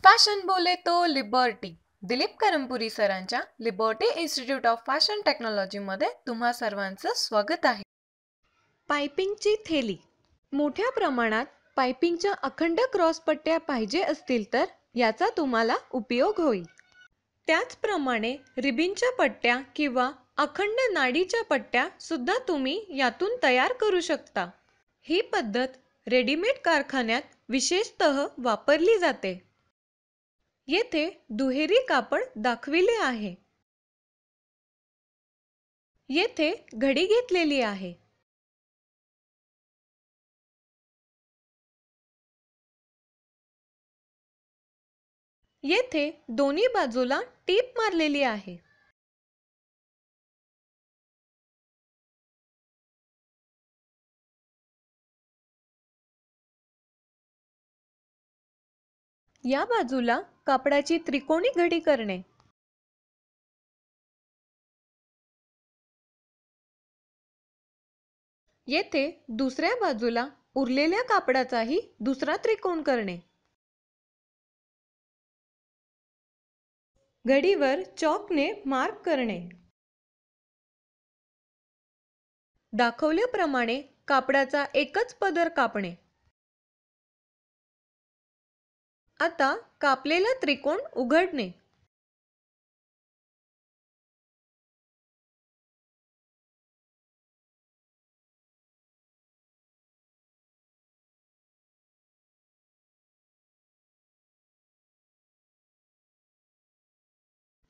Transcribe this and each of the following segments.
Fashion बोले तो liberty. Dilip करमपुरी सरांच्या लिबर्टी इन्स्टिट्यूट ऑफ फॅशन टेक्नॉलॉजीमध्ये तुम्हा सर्वांचं स्वागत आहे. पायपिंगची थैली. मोठ्या प्रमाणात पायपिंगच्या अखंड क्रॉसपट्ट्या पाहिजे असतील तर याचा तुम्हाला उपयोग होईल. त्याचप्रमाणे रिबिनच्या पट्ट्या किंवा अखंड नाडीच्या पट्ट्या सुद्धा तुम्ही यातून तयार करू शकता. ही पद्धत रेडीमेड कारखान्यात विशेषतः वापरली जाते. येथे दुहेरी कापड दाखविले आहे. येथे घडी घेतलेली आहे. येथे दोन्ही बाजूला टीप मारलेली आहे. या बाजूला कापडाची त्रिकोणी घडी करणे. येथे दुसऱ्या बाजूला उरलेल्या कापडाचाही दुसरा त्रिकोण करणे. घडीवर चॉकने मार्क करणे. दाखवल्याप्रमाणे कापडाचा एकच पदर कापणे. आता कापलेला त्रिकोण उघडणे.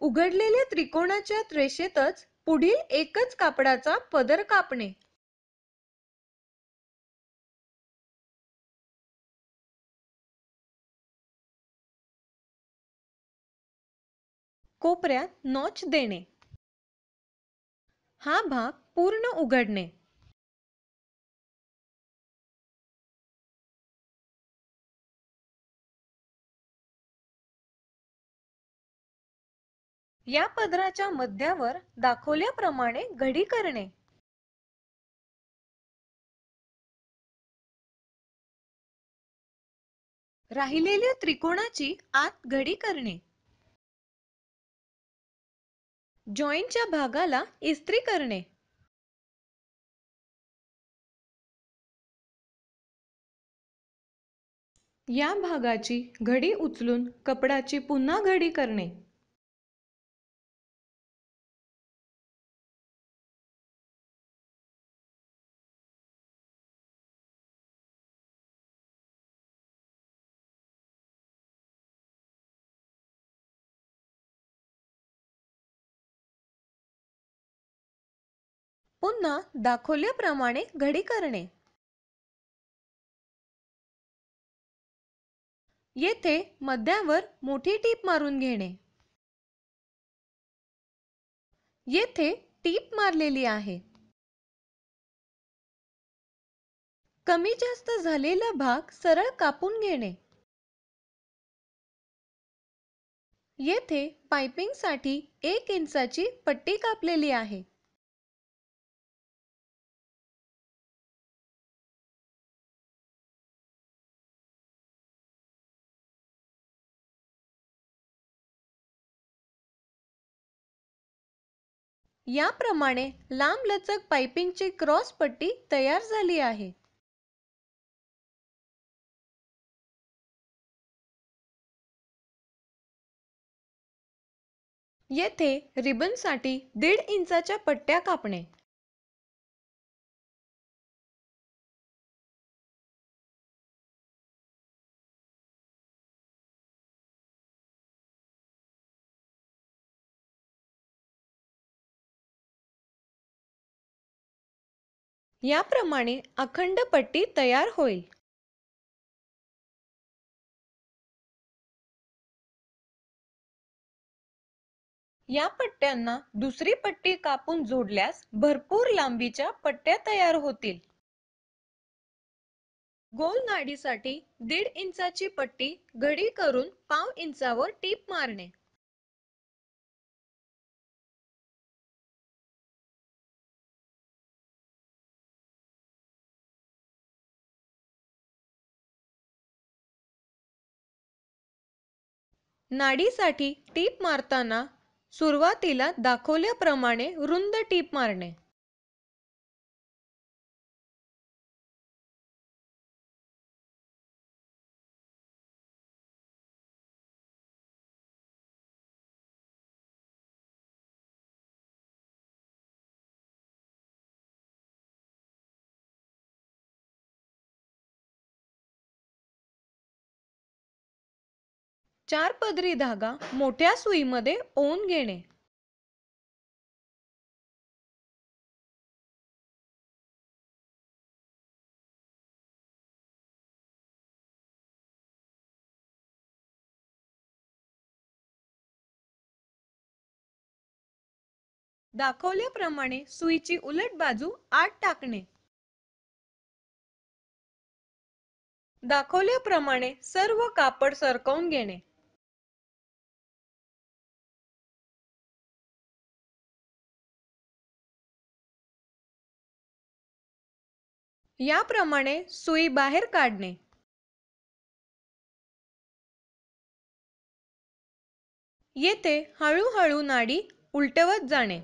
उघडलेल्या त्रिकोणाच्या रेषेतच पुढील एकच कापडाचा पदर कापणे. कोपऱ्यात नॉच देणे. हा भाग पूर्ण उघडणे. या पदराच्या मध्यावर दाखवल्याप्रमाणे घडी करणे. राहिलेल्या त्रिकोणाची आत घडी करणे. जॉईंटच्या भागाला इस्त्री करणे. या भागाची घडी उचलून कपडाची पुन्हा घडी करणे. पुन्हा दाखवल्याप्रमाणे घडी करणे. येथे मध्यावर मोठी टीप मारून घेणे. येथे टीप मारलेली आहे. कमी जास्त झालेला भाग सरळ कापून घेणे. येथे पाइपिंगसाठी 1 इंचाची पट्टी कापलेली आहे. याप्रमाणे लांबलचक पाइपिंगची क्रॉस पट्टी तयार झाली आहे. येथे रिबनसाठी 1.5 इंचाच्या पट्ट्या कापणे. याप्रमाणे अखंड पट्टी तयार होईल. या पट्ट्यांना दुसरी पट्टी कापून जोडल्यास भरपूर लांबीच्या पट्ट्या तयार होतील. गोल नाडीसाठी 1.5 इंचाची पट्टी घडी करून 1/2 इंचावर टीप मारणे. नाडीसाठी टीप मारताना सुरुवातीला दाखवल्याप्रमाणे रुंद टीप मारणे. चार पदरी धागा मोठ्या सुईमध्ये ओवून घेणे. दाखवल्याप्रमाणे सुईची उलट बाजू आत टाकणे. दाखवल्याप्रमाणे सर्व कापड सरकवून घेणे. याप्रमाणे सुई बाहेर काढणे. येथे हळूहळू नाडी उलटवत जाणे.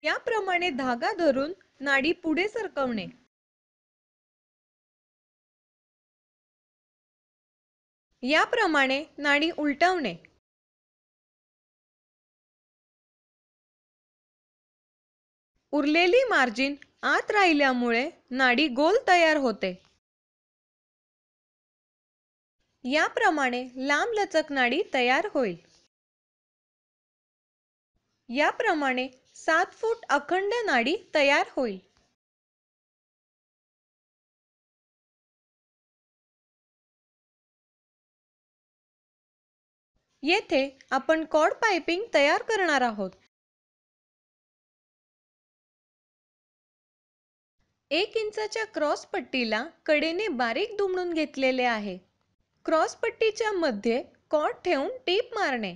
याप्रमाणे धागा धरून नाडी पुढे सरकवणे. याप्रमाणे नाडी उलटवणे. उरलेली मार्जिन आत राहिल्यामुळे नाडी गोल तयार होते. याप्रमाणे लांबलचक नाडी तयार होईल. याप्रमाणे 7 फूट अखंड नाडी तयार होईल. येथे आपण कॉर्ड पाइपिंग तयार करणार आहोत. 1 इंचाच्या क्रॉस पट्टीला कडेने बारीक दुमडून घेतलेले आहे. क्रॉस पट्टीच्या मध्ये कॉर्ड ठेवून टीप मारणे.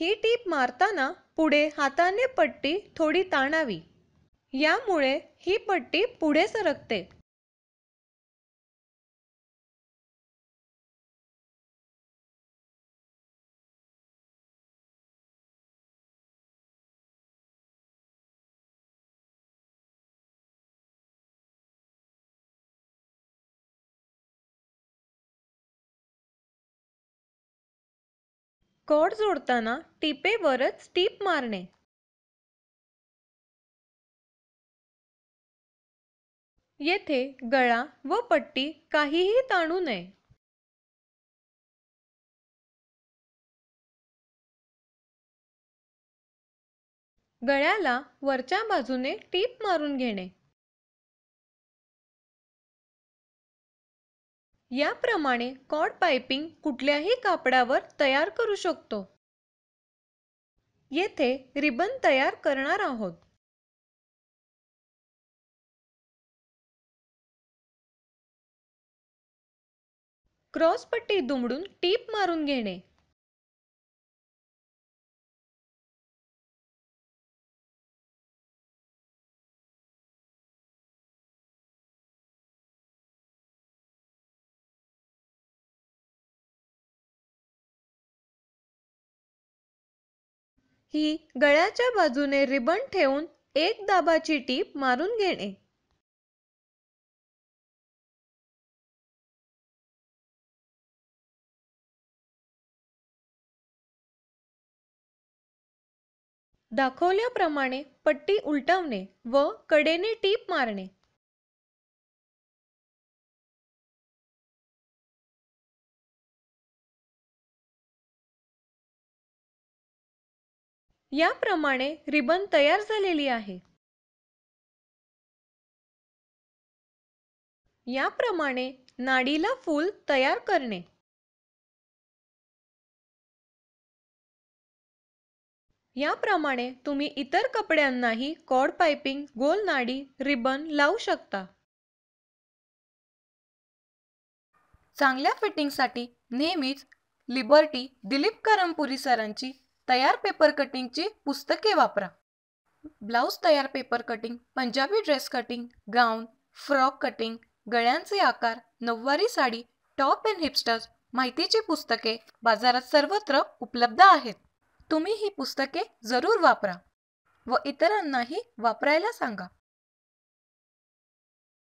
ही टीप मारताना पुढे हाताने पट्टी थोडी ताणावी. यामुळे ही पट्टी पुढे सरकते. कॉर्ड जोडताना टिपेवरच टीप मारणे. येथे गळा व पट्टी काहीही ताणू नये. गळ्याला वरच्या बाजूने टीप मारून घेणे. याप्रमाणे कॉर्ड पाइपिंग कुठल्याही कापडावर तयार करू शकतो. येथे रिबन तयार करणार आहोत. क्रॉस पट्टी दुमडून टीप मारून घेणे. ही गळ्याच्या बाजूने रिबन ठेवून एक दाबाची टीप मारून घेणे. दाखवल्याप्रमाणे पट्टी उलटवणे व कडेने टीप मारणे. याप्रमाणे रिबन तयार झालेली आहे. याप्रमाणे नाडीला फूल तयार करणे. याप्रमाणे तुम्ही इतर कपड्यांनाही कॉर्ड पाइपिंग, गोल नाडी, रिबन लावू शकता. चांगल्या फिटिंगसाठी नेहमीच लिबर्टी दिलीप करमपुरी सरांची तयार पेपर कटिंगची पुस्तके वापरा. ब्लाऊज तयार paper cutting, Punjabi dress cutting, gown, frock cutting, गळ्यांचे आकार, नऊवारी साडी, टॉप अँड हिपस्टर्स माहितीची पुस्तके बाजारात सर्वत्र उपलब्ध आहेत. तुम्ही ही पुस्तके जरूर वापरा व इतरांनाही वापरायला सांगा.